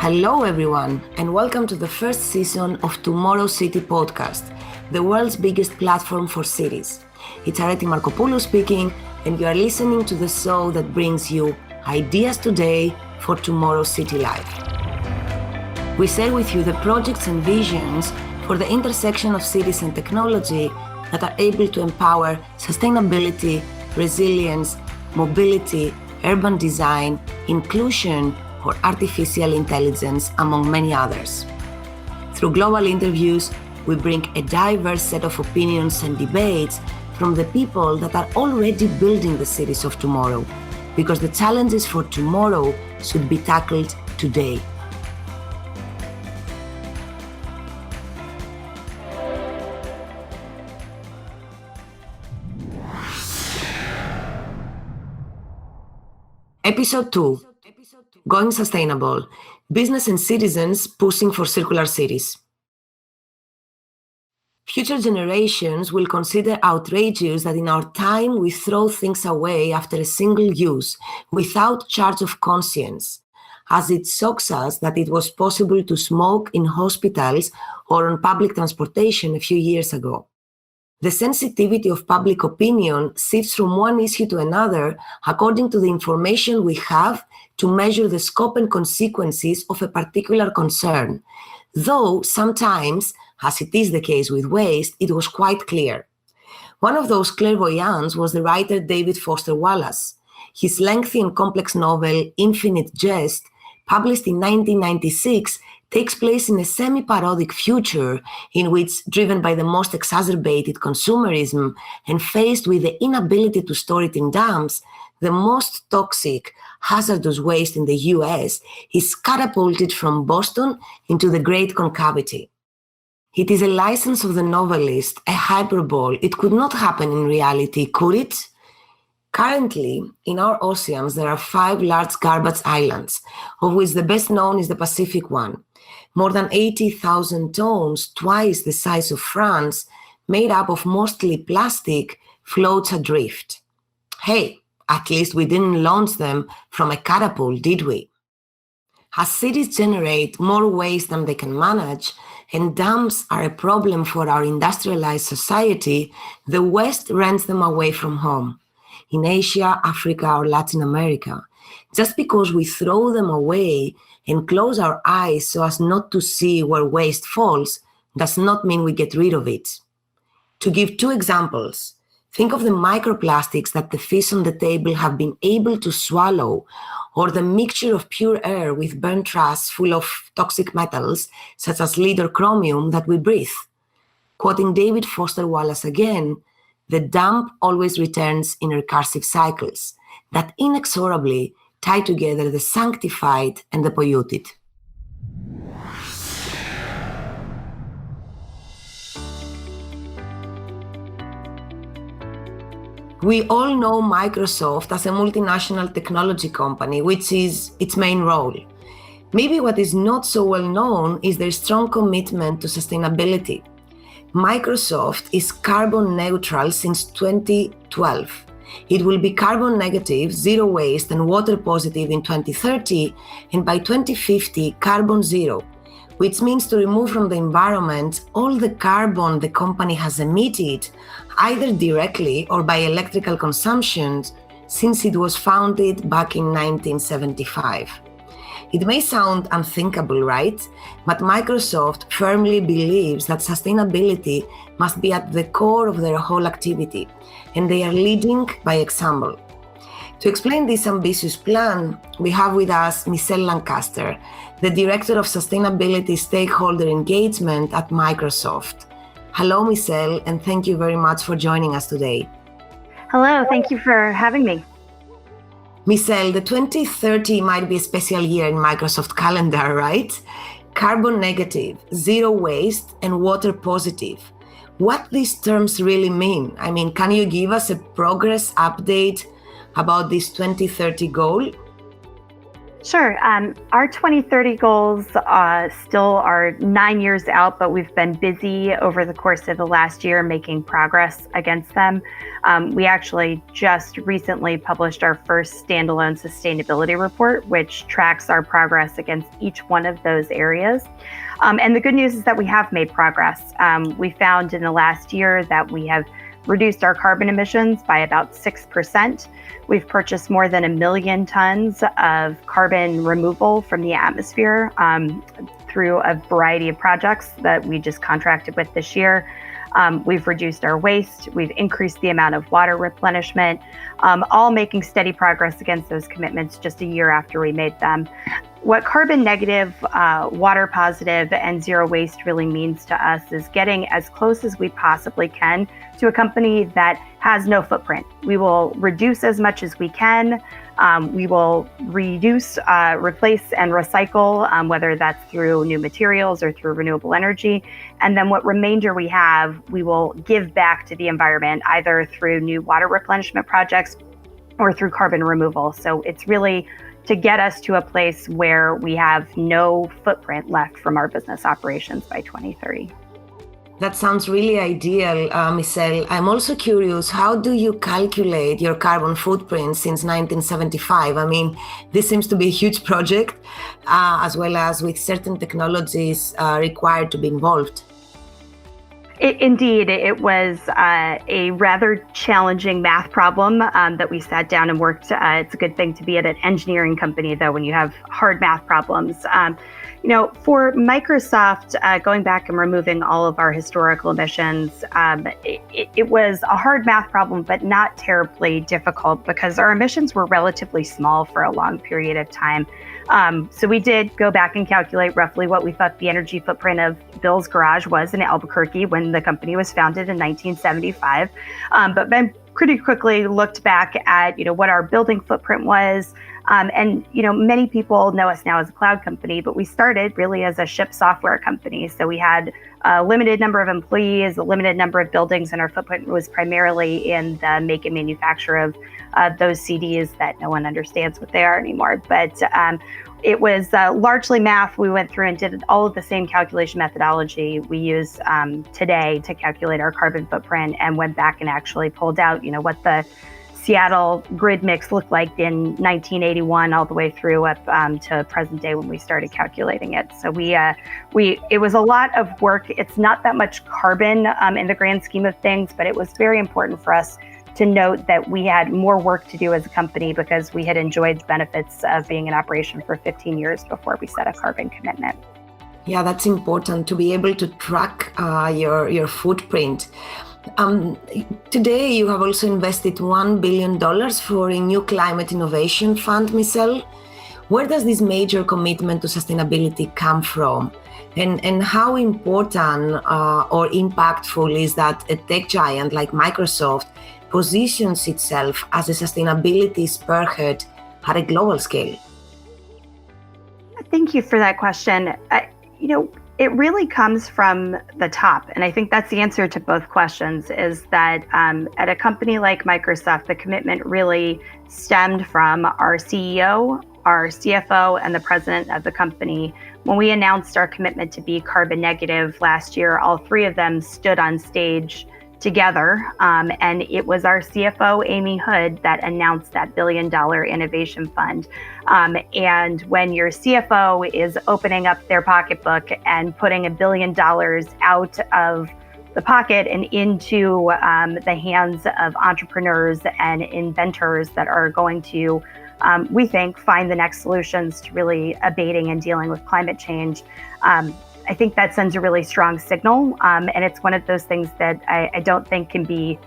Hello everyone, and welcome to the first season of Tomorrow City podcast, the world's biggest platform for cities. It's Areti Markopoulou speaking, and you are listening to the show that brings you ideas today for tomorrow's city life. We share with you the projects and visions for the intersection of cities and technology that are able to empower sustainability, resilience, mobility, urban design, inclusion, or artificial intelligence, among many others. Through global interviews, we bring a diverse set of opinions and debates from the people that are already building the cities of tomorrow, because the challenges for tomorrow should be tackled today. Episode 2. Going Sustainable. Business and citizens pushing for circular cities. Future generations will consider outrageous that in our time we throw things away after a single use without charge of conscience, as it shocks us that it was possible to smoke in hospitals or on public transportation a few years ago. The sensitivity of public opinion shifts from one issue to another according to the information we have to measure the scope and consequences of a particular concern, though sometimes, as it is the case with waste, it was quite clear. One of those clairvoyants was the writer David Foster Wallace. His lengthy and complex novel, Infinite Jest, published in 1996, takes place in a semi-parodic future in which, driven by the most exacerbated consumerism and faced with the inability to store it in dumps, the most toxic, hazardous waste in the US is catapulted from Boston into the Great Concavity. It is a license of the novelist, a hyperbole. It could not happen in reality, could it? Currently, in our oceans, there are 5 large garbage islands, of which the best known is the Pacific one. More than 80,000 tons, twice the size of France, made up of mostly plastic, floats adrift. Hey, at least we didn't launch them from a catapult, did we? As cities generate more waste than they can manage, and dumps are a problem for our industrialized society, the West rents them away from home, in Asia, Africa, or Latin America. Just because we throw them away and close our eyes so as not to see where waste falls does not mean we get rid of it. To give 2 examples, think of the microplastics that the fish on the table have been able to swallow, or the mixture of pure air with burnt trash full of toxic metals, such as lead or chromium, that we breathe. Quoting David Foster Wallace again, the dump always returns in recursive cycles that inexorably tie together the sanctified and the polluted. We all know Microsoft as a multinational technology company, which is its main role. Maybe what is not so well known is their strong commitment to sustainability. Microsoft is carbon neutral since 2012. It will be carbon negative, zero waste, and water positive in 2030, and by 2050, carbon zero, which means to remove from the environment all the carbon the company has emitted, either directly or by electrical consumption, since it was founded back in 1975. It may sound unthinkable, right? But Microsoft firmly believes that sustainability must be at the core of their whole activity, and they are leading by example. To explain this ambitious plan, we have with us Michelle Lancaster, the Director of Sustainability Stakeholder Engagement at Microsoft. Hello, Michelle, and thank you very much for joining us today. Hello, thank you for having me. Michelle, the 2030 might be a special year in Microsoft calendar, right? Carbon negative, zero waste, and water positive. What these terms really mean? I mean, can you give us a progress update about this 2030 goal? Sure. Our 2030 goals still are 9 years out, but we've been busy over the course of the last year making progress against them. We actually just recently published our first standalone sustainability report, which tracks our progress against each one of those areas. And the good news is that we have made progress. We found in the last year that we have reduced our carbon emissions by about 6%. We've purchased more than 1 million tons of carbon removal from the atmosphere through a variety of projects that we just contracted with this year. We've reduced our waste. We've increased the amount of water replenishment, all making steady progress against those commitments just a year after we made them. What carbon negative, water positive, and zero waste really means to us is getting as close as we possibly can to a company that has no footprint. We will reduce as much as we can. We will reduce, replace, and recycle, whether that's through new materials or through renewable energy. And then what remainder we have, we will give back to the environment, either through new water replenishment projects or through carbon removal. So it's really to get us to a place where we have no footprint left from our business operations by 2030. That sounds really ideal, Michelle. I'm also curious, how do you calculate your carbon footprint since 1975? I mean, this seems to be a huge project, as well as with certain technologies required to be involved. Indeed, it was a rather challenging math problem that we sat down and worked. It's a good thing to be at an engineering company, though, when you have hard math problems. For Microsoft, going back and removing all of our historical emissions, it was a hard math problem, but not terribly difficult because our emissions were relatively small for a long period of time. So we did go back and calculate roughly what we thought the energy footprint of Bill's garage was in Albuquerque when the company was founded in 1975. But then pretty quickly looked back at, what our building footprint was. And many people know us now as a cloud company, but we started really as a ship software company. So we had a limited number of employees, a limited number of buildings, and our footprint was primarily in the make and manufacture of those CDs that no one understands what they are anymore. But it was largely math. We went through and did all of the same calculation methodology we use today to calculate our carbon footprint, and went back and actually pulled out, what the Seattle grid mix looked like in 1981 all the way through up to present day when we started calculating it. So it was a lot of work. It's not that much carbon in the grand scheme of things, but it was very important for us to note that we had more work to do as a company because we had enjoyed the benefits of being in operation for 15 years before we set a carbon commitment. Yeah, that's important to be able to track your footprint. Today, you have also invested $1 billion for a new climate innovation fund, Michelle. Where does this major commitment to sustainability come from? And how important or impactful is that a tech giant like Microsoft positions itself as a sustainability spearhead at a global scale? Thank you for that question. It really comes from the top. And I think that's the answer to both questions, is that at a company like Microsoft, the commitment really stemmed from our CEO, our CFO, and the president of the company. When we announced our commitment to be carbon negative last year, all three of them stood on stage together. And it was our CFO, Amy Hood, that announced that $1 billion innovation fund. And when your CFO is opening up their pocketbook and putting $1 billion out of the pocket and into the hands of entrepreneurs and inventors that are going to, we think, find the next solutions to really abating and dealing with climate change, I think that sends a really strong signal, and it's one of those things that I don't think can be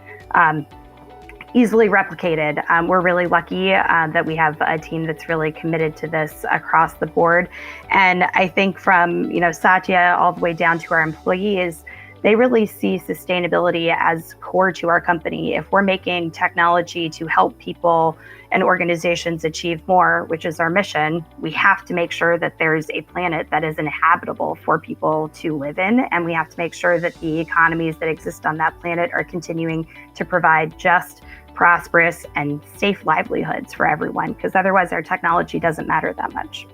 easily replicated. We're really lucky that we have a team that's really committed to this across the board. And I think from Satya all the way down to our employees, they really see sustainability as core to our company. If we're making technology to help people and organizations achieve more, which is our mission, we have to make sure that there's a planet that is inhabitable for people to live in. And we have to make sure that the economies that exist on that planet are continuing to provide just, prosperous, and safe livelihoods for everyone, because otherwise our technology doesn't matter that much.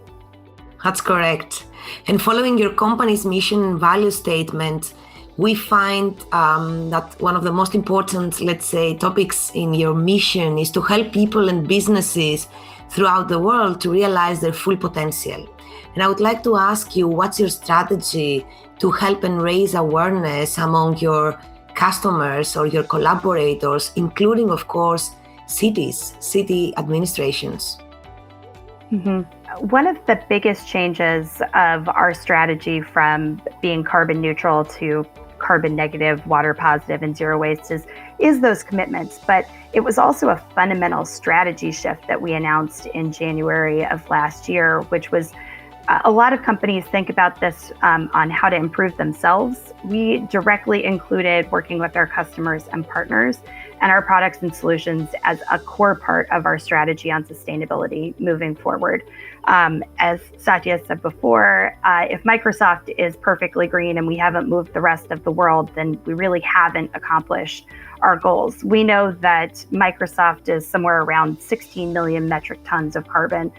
That's correct. And following your company's mission and value statement, we find that one of the most important, let's say, topics in your mission is to help people and businesses throughout the world to realize their full potential. And I would like to ask you, what's your strategy to help and raise awareness among your customers or your collaborators, including, of course, city administrations? Mm-hmm. One of the biggest changes of our strategy from being carbon neutral to carbon negative, water positive, and zero waste is those commitments. But it was also a fundamental strategy shift that we announced in January of last year, which was a lot of companies think about this on how to improve themselves. We directly included working with our customers and partners and our products and solutions as a core part of our strategy on sustainability moving forward. As Satya said before, if Microsoft is perfectly green and we haven't moved the rest of the world, then we really haven't accomplished our goals. We know that Microsoft is somewhere around 16 million metric tons of carbon.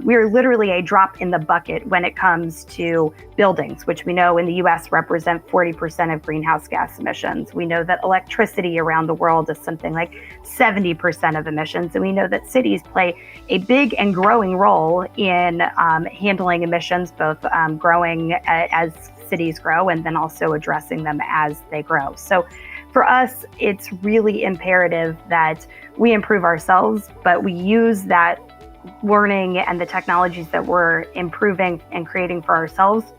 We are literally a drop in the bucket when it comes to buildings, which we know in the US represent 40% of greenhouse gas emissions. We know that electricity around the world is something like 70% of emissions. And we know that cities play a big and growing role in handling emissions, both growing as cities grow and then also addressing them as they grow. So for us, it's really imperative that we improve ourselves, but we use that learning and the technologies that we're improving and creating for ourselves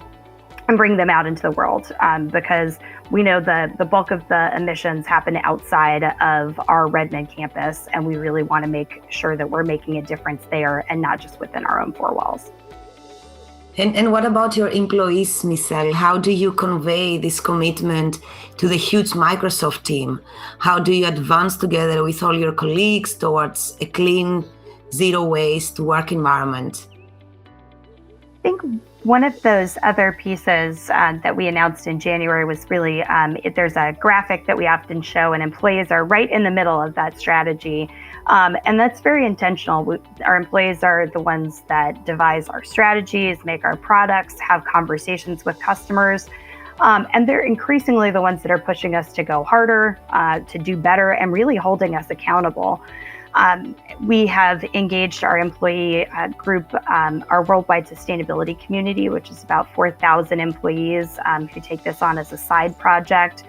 and bring them out into the world, because we know the bulk of the emissions happen outside of our Redmond campus, and we really want to make sure that we're making a difference there and not just within our own four walls. And what about your employees, Michelle? How do you convey this commitment to the huge Microsoft team? How do you advance together with all your colleagues towards a clean, zero waste work environment? I think one of those other pieces that we announced in January was really, there's a graphic that we often show, and employees are right in the middle of that strategy. And that's very intentional. Our employees are the ones that devise our strategies, make our products, have conversations with customers. And they're increasingly the ones that are pushing us to go harder, to do better, and really holding us accountable. We have engaged our employee group, our worldwide sustainability community, which is about 4,000 employees who take this on as a side project.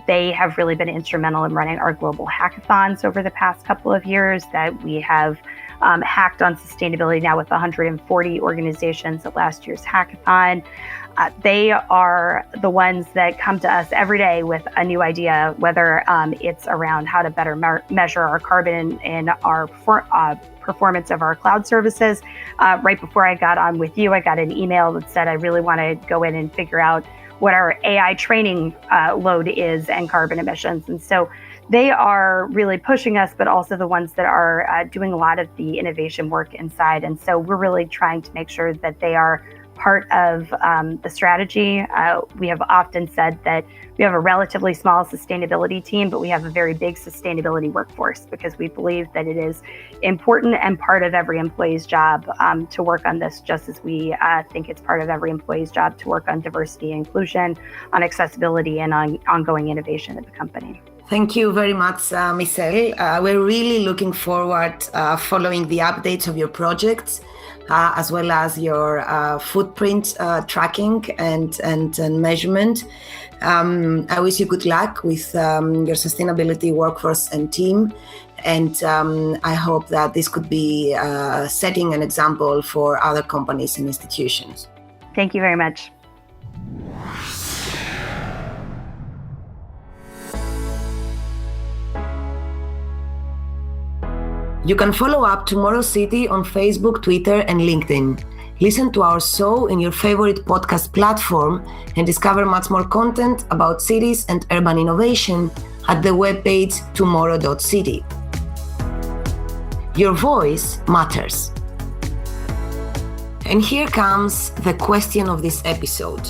They have really been instrumental in running our global hackathons over the past couple of years that we have hacked on sustainability now with 140 organizations at last year's hackathon. They are the ones that come to us every day with a new idea, whether it's around how to better measure our carbon in our performance of our cloud services. Right before I got on with you, I got an email that said I really want to go in and figure out what our AI training load is and carbon emissions. And so they are really pushing us, but also the ones that are doing a lot of the innovation work inside. And so we're really trying to make sure that they are part of the strategy. We have often said that we have a relatively small sustainability team, but we have a very big sustainability workforce because we believe that it is important and part of every employee's job to work on this, just as we think it's part of every employee's job to work on diversity and inclusion, on accessibility, and on ongoing innovation at the company. Thank you very much, Michelle. We're really looking forward following the updates of your projects, as well as your footprint tracking and measurement. I wish you good luck with your sustainability workforce and team. And I hope that this could be setting an example for other companies and institutions. Thank you very much. You can follow up Tomorrow City on Facebook, Twitter, and LinkedIn. Listen to our show in your favorite podcast platform and discover much more content about cities and urban innovation at the webpage tomorrow.city. Your voice matters. And here comes the question of this episode.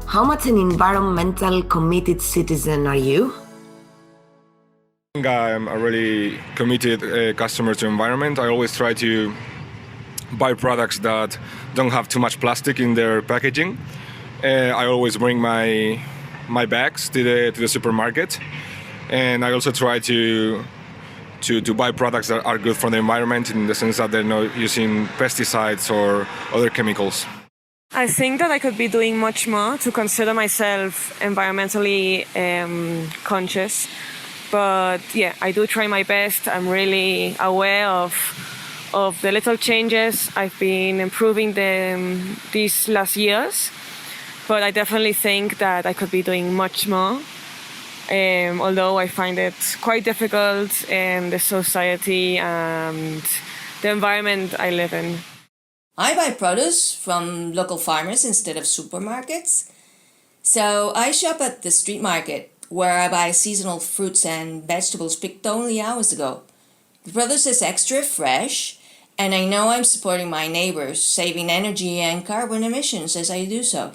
How much an environmental committed citizen are you? I'm a really committed customer to environment. I always try to buy products that don't have too much plastic in their packaging. I always bring my bags to the supermarket, and I also try to buy products that are good for the environment in the sense that they're not using pesticides or other chemicals. I think that I could be doing much more to consider myself environmentally conscious. But yeah, I do try my best. I'm really aware of the little changes I've been improving these last years. But I definitely think that I could be doing much more. Although I find it quite difficult in the society and the environment I live in. I buy produce from local farmers instead of supermarkets. So I shop at the street market, where I buy seasonal fruits and vegetables picked only hours ago. The produce is extra fresh, and I know I'm supporting my neighbors, saving energy and carbon emissions as I do so.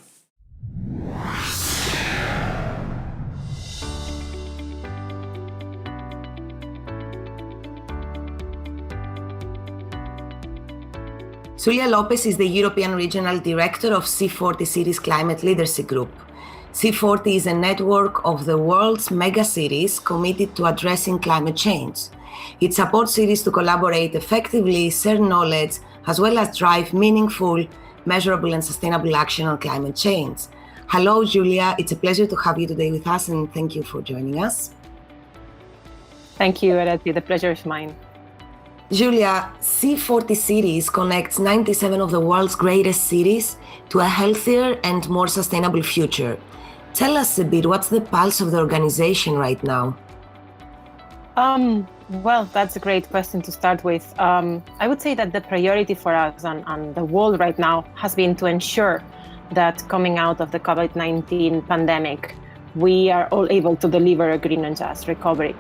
Julia Lopez is the European Regional Director of C40 Cities Climate Leadership Group. C40 is a network of the world's mega cities committed to addressing climate change. It supports cities to collaborate effectively, share knowledge, as well as drive meaningful, measurable, and sustainable action on climate change. Hello, Julia. It's a pleasure to have you today with us, and thank you for joining us. Thank you, Areti. The pleasure is mine. Julia, C40 Cities connects 97 of the world's greatest cities to a healthier and more sustainable future. Tell us a bit, what's the pulse of the organization right now? Well, that's a great question to start with. I would say that the priority for us and the world right now has been to ensure that coming out of the COVID-19 pandemic, we are all able to deliver a green and just recovery.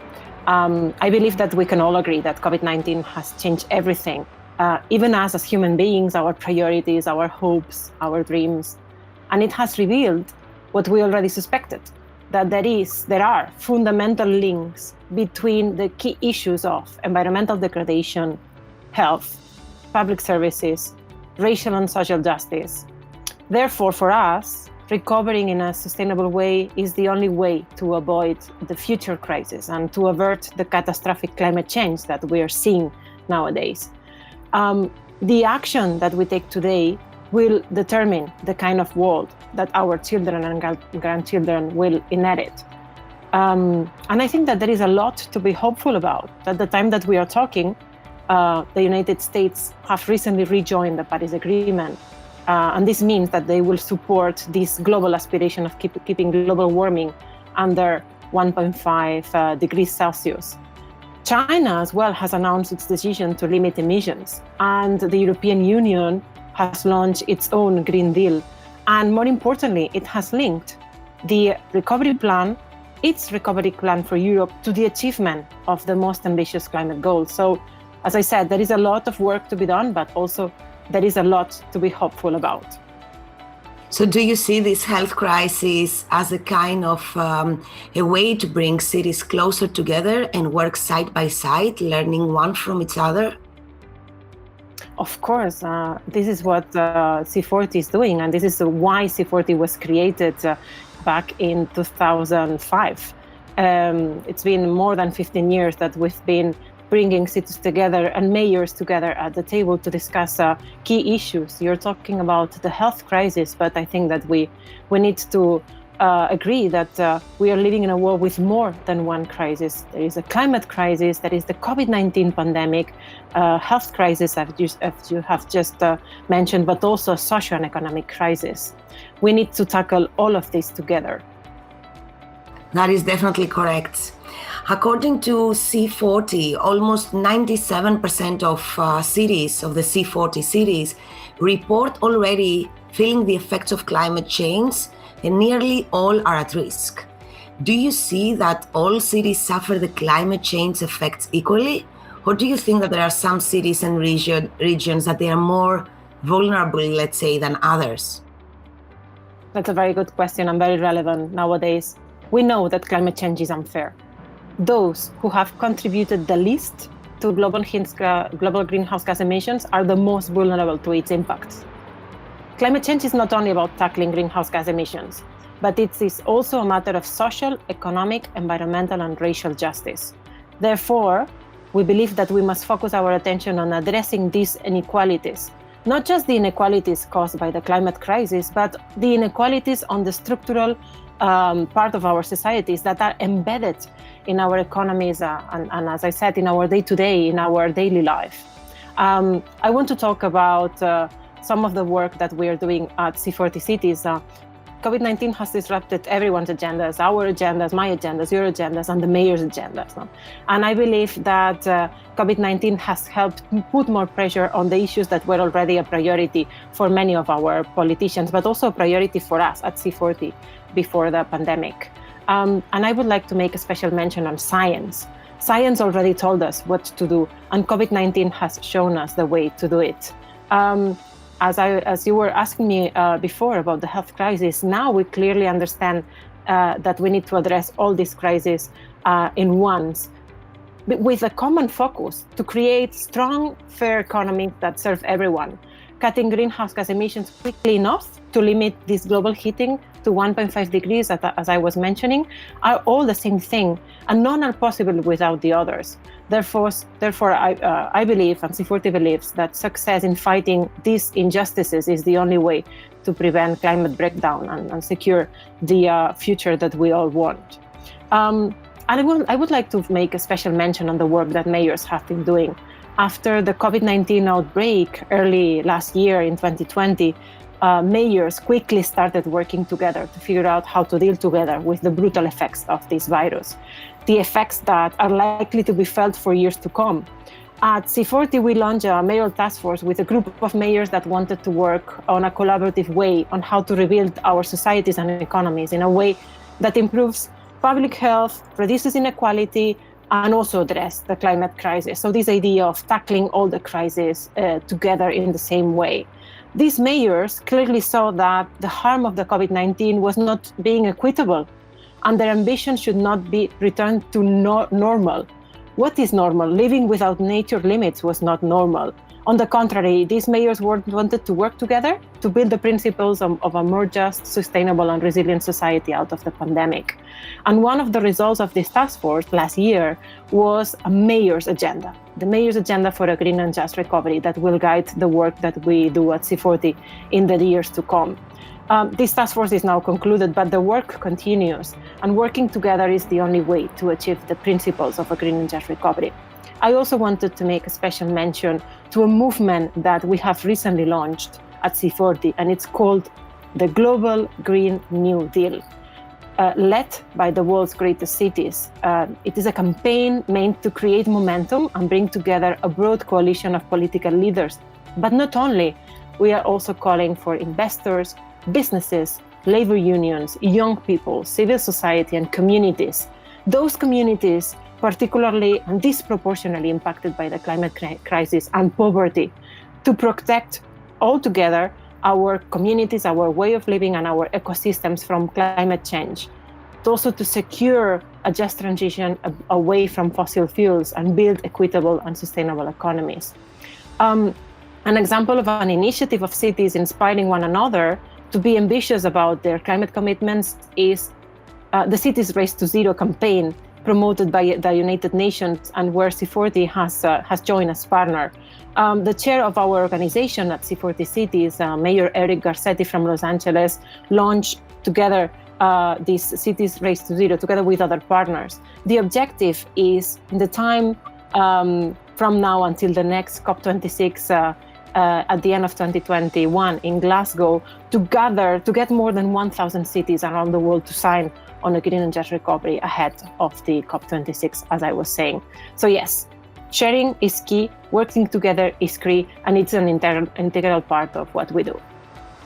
I believe that we can all agree that COVID-19 has changed everything. Even us as human beings, our priorities, our hopes, our dreams. And it has revealed what we already suspected, that there are fundamental links between the key issues of environmental degradation, health, public services, racial and social justice. Therefore, for us, recovering in a sustainable way is the only way to avoid the future crisis and to avert the catastrophic climate change that we are seeing nowadays. The action that we take today will determine the kind of world that our children and grandchildren will inherit. And I think that there is a lot to be hopeful about. At the time that we are talking, the United States have recently rejoined the Paris Agreement. And this means that they will support this global aspiration of keeping global warming under 1.5 degrees Celsius. China as well has announced its decision to limit emissions, and the European Union has launched its own Green Deal. And more importantly, it has linked the recovery plan, its recovery plan for Europe, to the achievement of the most ambitious climate goals. So, as I said, there is a lot of work to be done, but also there is a lot to be hopeful about. So do you see this health crisis as a kind of a way to bring cities closer together and work side by side, learning one from each other? Of course, this is what C40 is doing, and this is why C40 was created back in 2005. It's been more than 15 years that we've been bringing cities together and mayors together at the table to discuss key issues. You're talking about the health crisis, but I think that we need to agree that we are living in a world with more than one crisis. There is a climate crisis, there is the COVID-19 pandemic, health crisis, as you have just mentioned, but also a social and economic crisis. We need to tackle all of this together. That is definitely correct. According to C40, almost 97% of cities, of the C40 cities, report already feeling the effects of climate change, and nearly all are at risk. Do you see that all cities suffer the climate change effects equally? Or do you think that there are some cities and regions that they are more vulnerable, let's say, than others? That's a very good question and very relevant nowadays. We know that climate change is unfair. Those who have contributed the least to global greenhouse gas emissions are the most vulnerable to its impacts. Climate change is not only about tackling greenhouse gas emissions, but it is also a matter of social, economic, environmental, and racial justice. Therefore, we believe that we must focus our attention on addressing these inequalities, not just the inequalities caused by the climate crisis, but the inequalities on the structural part of our societies that are embedded in our economies and as I said, in our day-to-day, in our daily life. I want to talk about some of the work that we are doing at C40 Cities. COVID-19 has disrupted everyone's agendas, our agendas, my agendas, your agendas, and the mayor's agendas. And I believe that COVID-19 has helped put more pressure on the issues that were already a priority for many of our politicians, but also a priority for us at C40 before the pandemic. And I would like to make a special mention on science. Science already told us what to do, and COVID-19 has shown us the way to do it. As you were asking me before about the health crisis, now we clearly understand that we need to address all these crises in once, with a common focus to create strong, fair economies that serve everyone, cutting greenhouse gas emissions quickly enough to limit this global heating to 1.5 degrees, as I was mentioning, are all the same thing, and none are possible without the others. Therefore, I believe, and C40 believes, that success in fighting these injustices is the only way to prevent climate breakdown and secure the future that we all want. And I would like to make a special mention on the work that mayors have been doing. After the COVID-19 outbreak early last year in 2020, mayors quickly started working together to figure out how to deal together with the brutal effects of this virus, the effects that are likely to be felt for years to come. At C40, we launched a mayoral task force with a group of mayors that wanted to work on a collaborative way on how to rebuild our societies and economies in a way that improves public health, reduces inequality, and also address the climate crisis. So this idea of tackling all the crises together in the same way. These mayors clearly saw that the harm of the COVID-19 was not being equitable, and their ambition should not be returned to normal. What is normal? Living without nature limits was not normal. On the contrary, these mayors wanted to work together to build the principles of a more just, sustainable, and resilient society out of the pandemic. And one of the results of this task force last year was a mayor's agenda, the mayor's agenda for a green and just recovery that will guide the work that we do at C40 in the years to come. This task force is now concluded, but the work continues, and working together is the only way to achieve the principles of a green and just recovery. I also wanted to make a special mention to a movement that we have recently launched at C40, and it's called the Global Green New Deal, led by the world's greatest cities. It is a campaign meant to create momentum and bring together a broad coalition of political leaders. But not only, we are also calling for investors, businesses, labor unions, young people, civil society, and communities. Those communities particularly and disproportionately impacted by the climate crisis and poverty, to protect altogether our communities, our way of living, and our ecosystems from climate change. Also to secure a just transition away from fossil fuels and build equitable and sustainable economies. An example of an initiative of cities inspiring one another to be ambitious about their climate commitments is the Cities Race to Zero campaign, promoted by the United Nations, and where C40 has joined as partner. The chair of our organization at C40 Cities, Mayor Eric Garcetti from Los Angeles, launched together this Cities Race to Zero together with other partners. The objective is, in the time from now until the next COP26 at the end of 2021 in Glasgow, to get more than 1,000 cities around the world to sign on a green and just recovery ahead of the COP26, as I was saying. So yes, sharing is key, working together is key, and it's an integral part of what we do.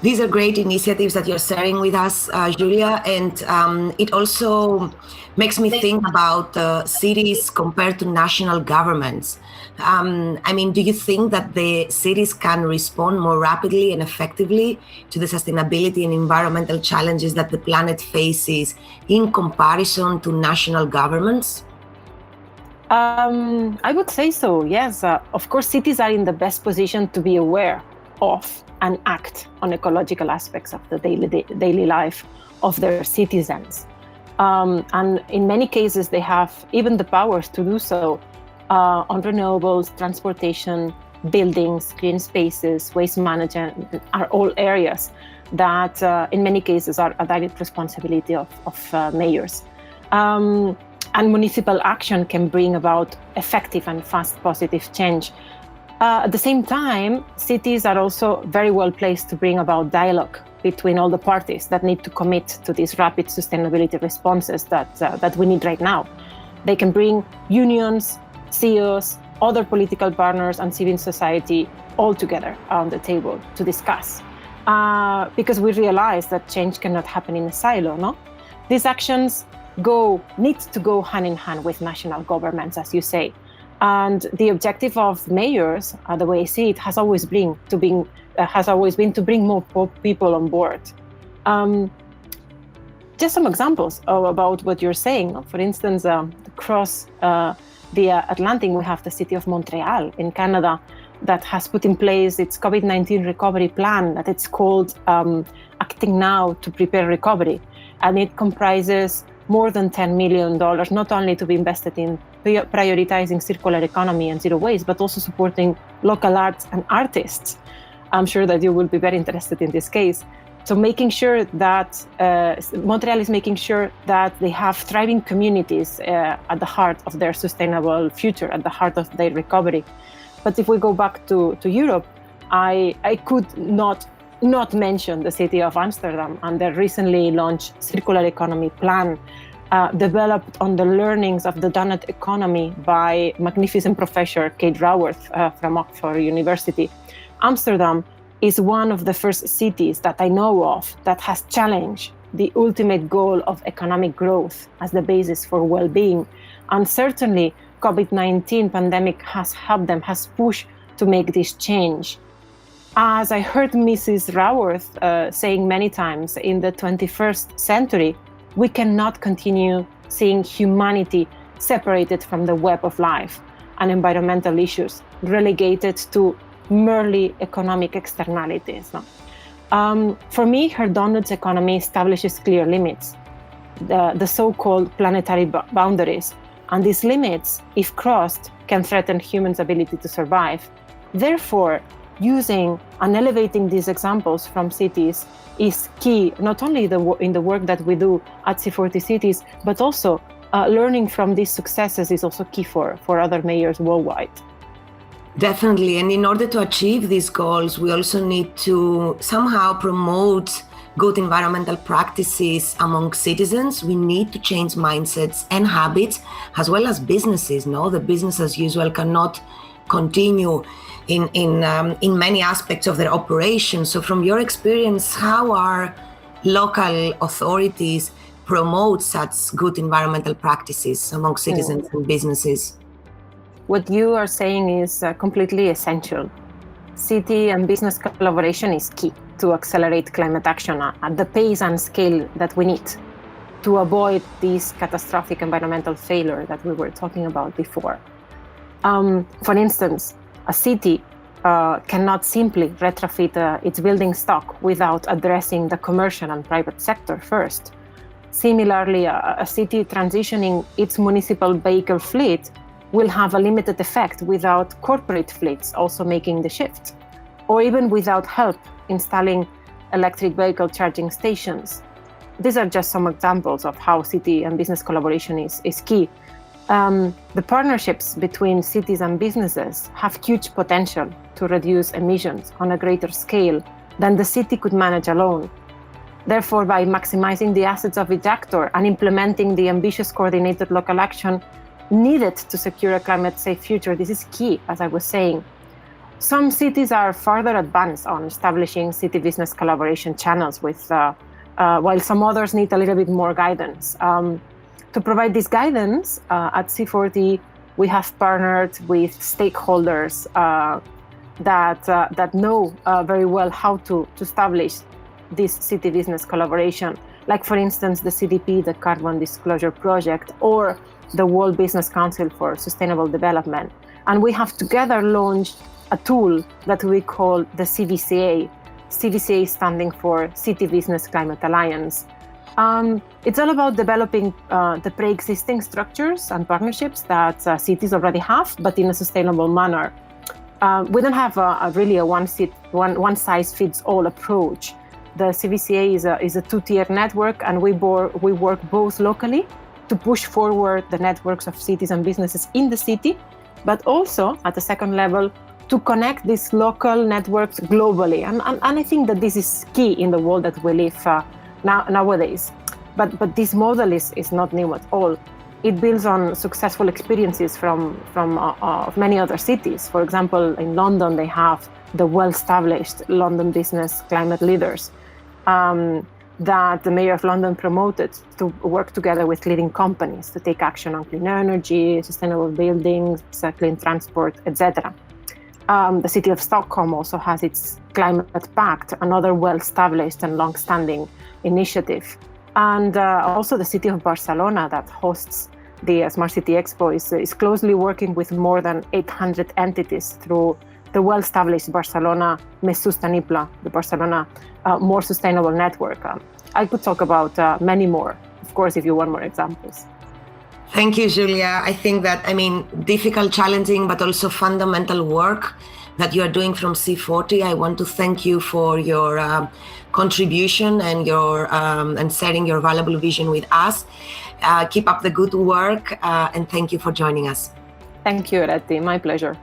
These are great initiatives that you're sharing with us, Julia, and it also makes me think about cities compared to national governments. Do you think that the cities can respond more rapidly and effectively to the sustainability and environmental challenges that the planet faces in comparison to national governments? I would say so, yes. Of course, cities are in the best position to be aware of and act on ecological aspects of the daily life of their citizens. And in many cases, they have even the powers to do so on renewables, transportation, buildings, green spaces, waste management are all areas that in many cases are a direct responsibility of mayors. And municipal action can bring about effective and fast positive change. At the same time, cities are also very well placed to bring about dialogue between all the parties that need to commit to these rapid sustainability responses that we need right now. They can bring unions, CEOs, other political partners, and civil society all together on the table to discuss. Because we realize that change cannot happen in a silo, no? These actions need to go hand in hand with national governments, as you say. And the objective of mayors, the way I see it, has always been to bring more people on board. Just some examples about what you're saying. For instance, across the Atlantic, we have the city of Montreal in Canada that has put in place its COVID-19 recovery plan that it's called Acting Now to Prepare Recovery. And it comprises more than $10 million, not only to be invested in prioritizing circular economy and zero waste, but also supporting local arts and artists. I'm sure that you will be very interested in this case. So making sure that Montreal is making sure that they have thriving communities at the heart of their sustainable future, at the heart of their recovery. But if we go back to Europe, I could not mention the city of Amsterdam and their recently launched circular economy plan, developed on the learnings of the donut economy by magnificent professor Kate Raworth from Oxford University. Amsterdam is one of the first cities that I know of that has challenged the ultimate goal of economic growth as the basis for well-being. And certainly COVID-19 pandemic has helped them, has pushed to make this change. As I heard Mrs. Raworth saying many times, in the 21st century, we cannot continue seeing humanity separated from the web of life and environmental issues, relegated to merely economic externalities. For me, her donuts economy establishes clear limits, the so-called planetary boundaries. And these limits, if crossed, can threaten humans' ability to survive. Therefore, using and elevating these examples from cities is key, not only in the work that we do at C40 Cities, but also learning from these successes is also key for other mayors worldwide. Definitely. And in order to achieve these goals, we also need to somehow promote good environmental practices among citizens. We need to change mindsets and habits, as well as businesses. No, the business as usual cannot continue in many aspects of their operation. So from your experience, how are local authorities promote such good environmental practices among citizens and businesses? What you are saying is completely essential. City and business collaboration is key to accelerate climate action at the pace and scale that we need to avoid this catastrophic environmental failure that we were talking about before. For instance, a city cannot simply retrofit its building stock without addressing the commercial and private sector first. Similarly, a city transitioning its municipal vehicle fleet will have a limited effect without corporate fleets also making the shift, or even without help installing electric vehicle charging stations. These are just some examples of how city and business collaboration is key. The partnerships between cities and businesses have huge potential to reduce emissions on a greater scale than the city could manage alone. Therefore, by maximizing the assets of each actor and implementing the ambitious coordinated local action needed to secure a climate-safe future, this is key, as I was saying. Some cities are further advanced on establishing city business collaboration channels while some others need a little bit more guidance. To provide this guidance, at C40, we have partnered with stakeholders that know very well how to establish this city business collaboration, like, for instance, the CDP, the Carbon Disclosure Project, or the World Business Council for Sustainable Development. And we have together launched a tool that we call the CBCA, CBCA standing for City Business Climate Alliance. It's all about developing the pre-existing structures and partnerships that cities already have, but in a sustainable manner. We don't have really a one-size-fits-all approach. The CBCA is a two-tier network, and we work both locally to push forward the networks of cities and businesses in the city, but also at the second level to connect these local networks globally. And I think that this is key in the world that we live nowadays. But this model is not new at all. It builds on successful experiences from many other cities. For example, in London, they have the well-established London Business Climate Leaders that the Mayor of London promoted to work together with leading companies to take action on clean energy, sustainable buildings, clean transport, etc. The city of Stockholm also has its Climate Pact, another well-established and long-standing initiative. And also the city of Barcelona that hosts the Smart City Expo is closely working with more than 800 entities through the well-established Barcelona Més Sostenible, the Barcelona More Sustainable Network. I could talk about many more, of course, if you want more examples. Thank you, Julia. I think that, difficult, challenging, but also fundamental work that you are doing from C40. I want to thank you for your contribution and and sharing your valuable vision with us. Keep up the good work, and thank you for joining us. Thank you, Reti. My pleasure.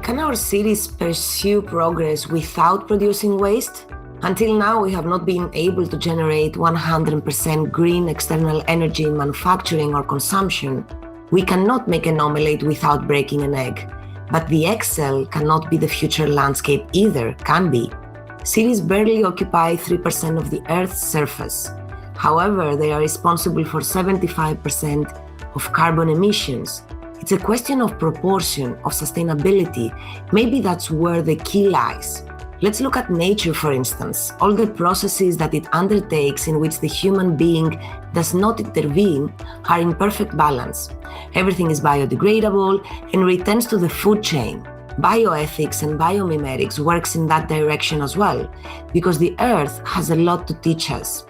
Can our cities pursue progress without producing waste? Until now, we have not been able to generate 100% green external energy in manufacturing or consumption. We cannot make an omelette without breaking an egg. But the Excel cannot be the future landscape either, can be. Cities barely occupy 3% of the Earth's surface. However, they are responsible for 75% of carbon emissions. It's a question of proportion, of sustainability. Maybe that's where the key lies. Let's look at nature, for instance. All the processes that it undertakes in which the human being does not intervene are in perfect balance. Everything is biodegradable and returns to the food chain. Bioethics and biomimetics works in that direction as well, because the Earth has a lot to teach us.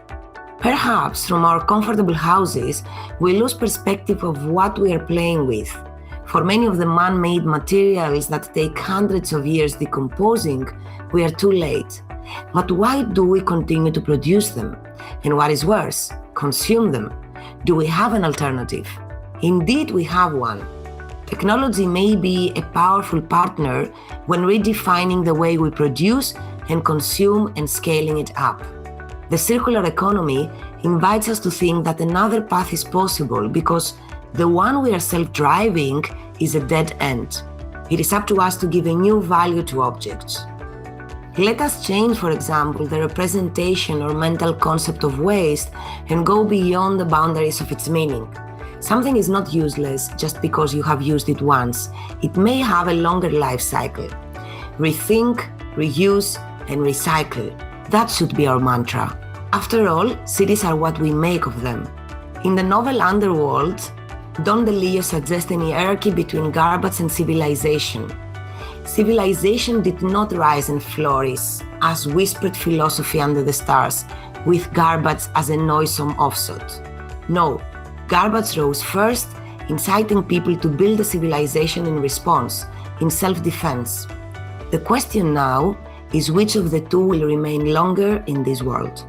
Perhaps from our comfortable houses, we lose perspective of what we are playing with. For many of the man-made materials that take hundreds of years decomposing, we are too late. But why do we continue to produce them? And what is worse, consume them? Do we have an alternative? Indeed, we have one. Technology may be a powerful partner when redefining the way we produce and consume and scaling it up. The circular economy invites us to think that another path is possible because the one we are self-driving is a dead end. It is up to us to give a new value to objects. Let us change, for example, the representation or mental concept of waste and go beyond the boundaries of its meaning. Something is not useless just because you have used it once. It may have a longer life cycle. Rethink, reuse, and recycle. That should be our mantra. After all, cities are what we make of them. In the novel Underworld, Don DeLeo suggests an hierarchy between garbage and civilization. Civilization did not rise and flourish as whispered philosophy under the stars, with garbage as a noisome offshoot. No, garbage rose first, inciting people to build a civilization in response, in self-defense. The question now is which of the two will remain longer in this world.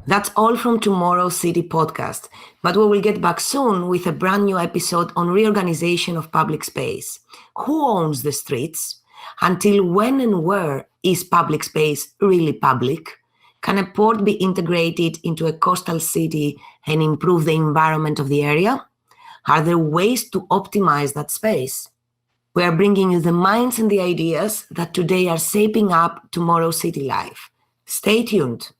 That's all from tomorrow's City podcast, but we will get back soon with a brand new episode on reorganization of public space. Who owns the streets? Until when and where is public space really public? Can a port be integrated into a coastal city and improve the environment of the area? Are there ways to optimize that space? We are bringing you the minds and the ideas that today are shaping up tomorrow's city life. Stay tuned.